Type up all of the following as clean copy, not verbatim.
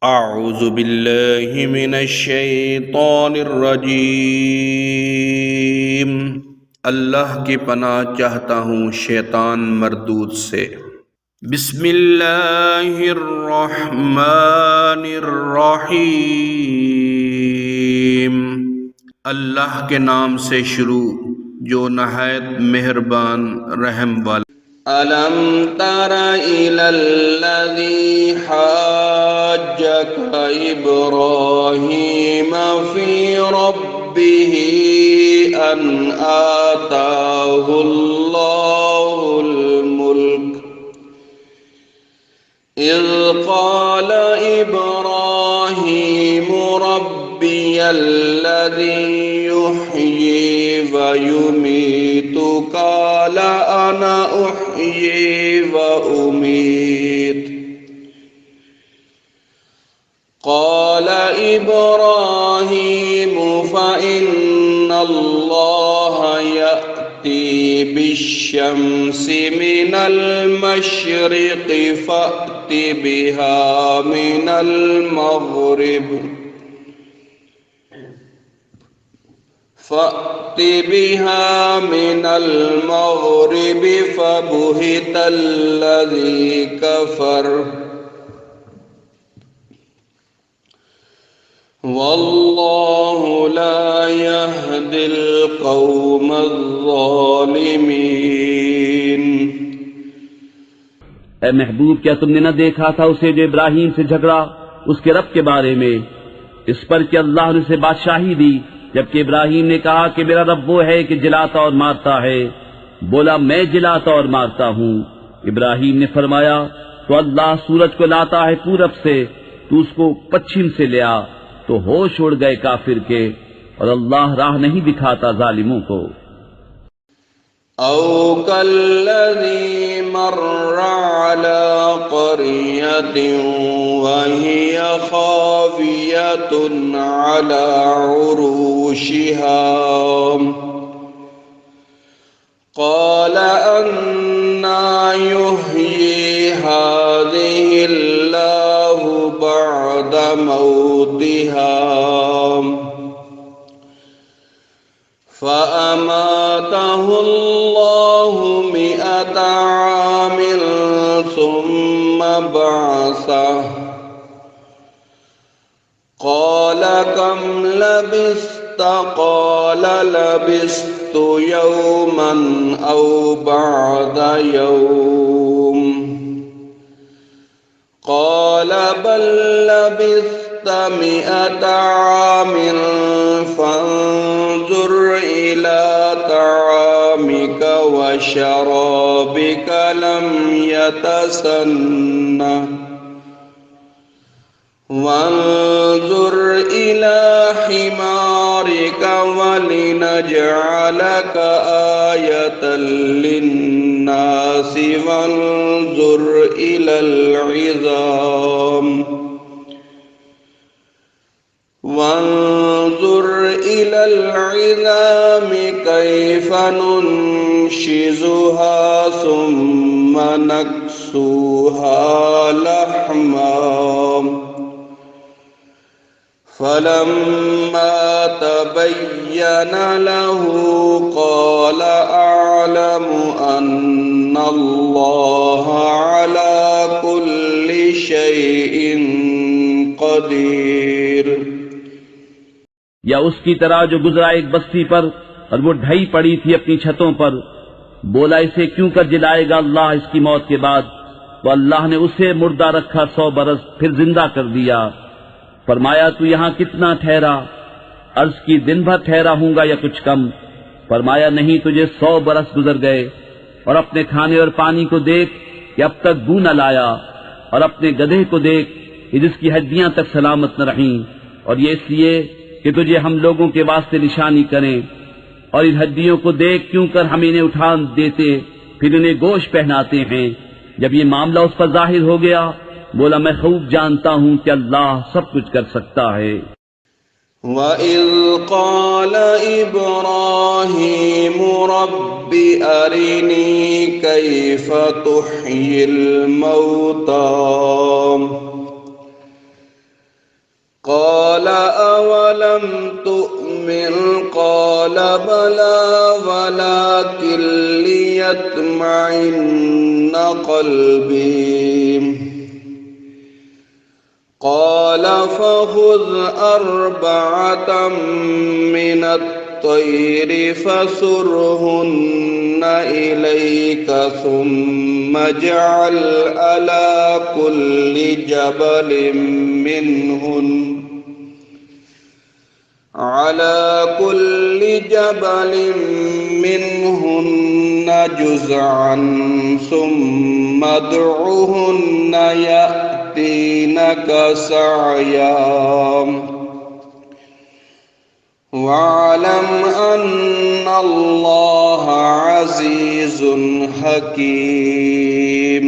अऊज़ु बिल्लाहि मिनश्शैतानिर्रजीम। अल्लाह की पनाह चाहता हूँ शैतान मरदूद से। बिस्मिल्लाहिर्रहमानिर्रहीम। अल्लाह के नाम से शुरू जो नहायत मेहरबान रहम वाला। अलम तरा इलल्लज़ी हाज्जक इब्राहीम फी रब्बिही अन आताहुल्लाहुल मुल्क इज़ क़ाल इब्राहीम रब्बियल्लज़ी युह्यी व युमीतु क़ाल अना उह्यी व उमीत। क़ाल इब्राहीम फ़इन्नल्लाह यअती बिश्शम्सि मिनल मशरिक़ि फ़अति बिहा मिनल मग़रिब फ़बुहितल्लज़ी कफ़र वल्लाहु ला यहदिल क़ौमज़्ज़ालिमीन। ए महबूब, क्या तुमने न देखा था उसे जो इब्राहीम से झगड़ा उसके रब के बारे में, इस पर कि अल्लाह ने उसे बादशाही दी, जबकि इब्राहीम ने कहा कि मेरा रब वो है कि जिलाता और मारता है। बोला, मैं जिलाता और मारता हूँ। इब्राहीम ने फरमाया, तो अल्लाह सूरज को लाता है पूरब से, तू उसको पश्चिम से ले आ। तो होश उड़ गए काफिर के, और अल्लाह राह नहीं दिखाता जालिमों को। औ कल्लज़ी मर्रा अला क़रियतिन वहिय ख़ावियतुन अला उरूशिहा क़ाल अन्ना युह्यी हाज़िहिल्लाहु बअद मौतिहा फ़अमातहुल्लाहु मिअत आमिन सुम्मा बअसह क़ाल कम लबिस्त क़ाल लबिस्तु यौमन औ बअद यौम क़ाल बल लबिस्त मिअत आमिन फ़न्ज़ुर इला तआमिक व शराबिक लम यतसन्नह वन्ज़ुर इला हिमारिक वलिनजअलक आयतल लिन्नासि वन्ज़ुर इलल इज़ामि कैफ़ नुनशिज़ुहा सुम्म नक्सूहा लहमा फलम्मा तबय्यन लहु क़ाल अअलमु अन्नल्लाह अला कुल्लि शैइन क़दीर। या उसकी तरह जो गुजरा एक बस्ती पर और वो ढई पड़ी थी अपनी छतों पर। बोला, इसे क्यों कर जिलाएगा अल्लाह इसकी मौत के बाद। तो अल्लाह ने उसे मुर्दा रखा 100 बरस, फिर जिंदा कर दिया। फरमाया, तू यहाँ कितना ठहरा? अर्ज की, दिन भर ठहरा हूंगा या कुछ कम। फरमाया, नहीं, तुझे 100 बरस गुजर गए। और अपने खाने और पानी को देख कि अब तक बू न लाया, और अपने गधे को देख कि जिसकी हड्डियां तक सलामत न रहीं। और ये इसलिए कि तुझे हम लोगों के वास्ते निशानी करें। और इन हड्डियों को देख क्यों कर हम इन्हें उठा देते, फिर इन्हें गोश्त पहनाते हैं। जब ये मामला उस पर जाहिर हो गया, बोला, मैं खूब जानता हूं कि अल्लाह सब कुछ कर सकता है। वइज़ क़ाल इब्राहीम रब्बि अरिनी कैफ़ तुह्यिल मौता ألم تؤمن قال بلى ولكن ليطمئن قلبي قال فخذ أربعة من الطير فصرهن إليك ثم اجعل على كل جبل منهن جزعا ثم ادعهن يأتينك سعيا واعلم أن الله عزيز حكيم।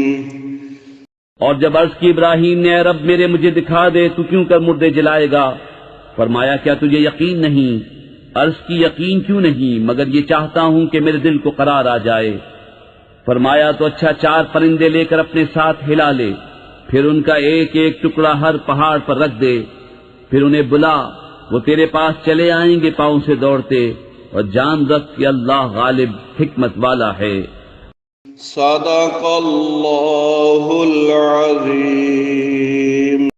और जब अर्ज की इब्राहीम ने, रब मेरे मुझे दिखा दे, तू क्यों कर मुर्दे जलाएगा? फरमाया, क्या तुझे यकीन नहीं? अर्ज की, यकीन क्यों नहीं, मगर ये चाहता हूं कि मेरे दिल को करार आ जाए। फरमाया, तो अच्छा 4 परिंदे लेकर अपने साथ हिला ले, फिर उनका एक एक टुकड़ा हर पहाड़ पर रख दे, फिर उन्हें बुला, वो तेरे पास चले आएंगे पांव से दौड़ते, और जान रख कि अल्लाह गालिब हिकमत वाला है। सदक़ल्लाहुल अज़ीम।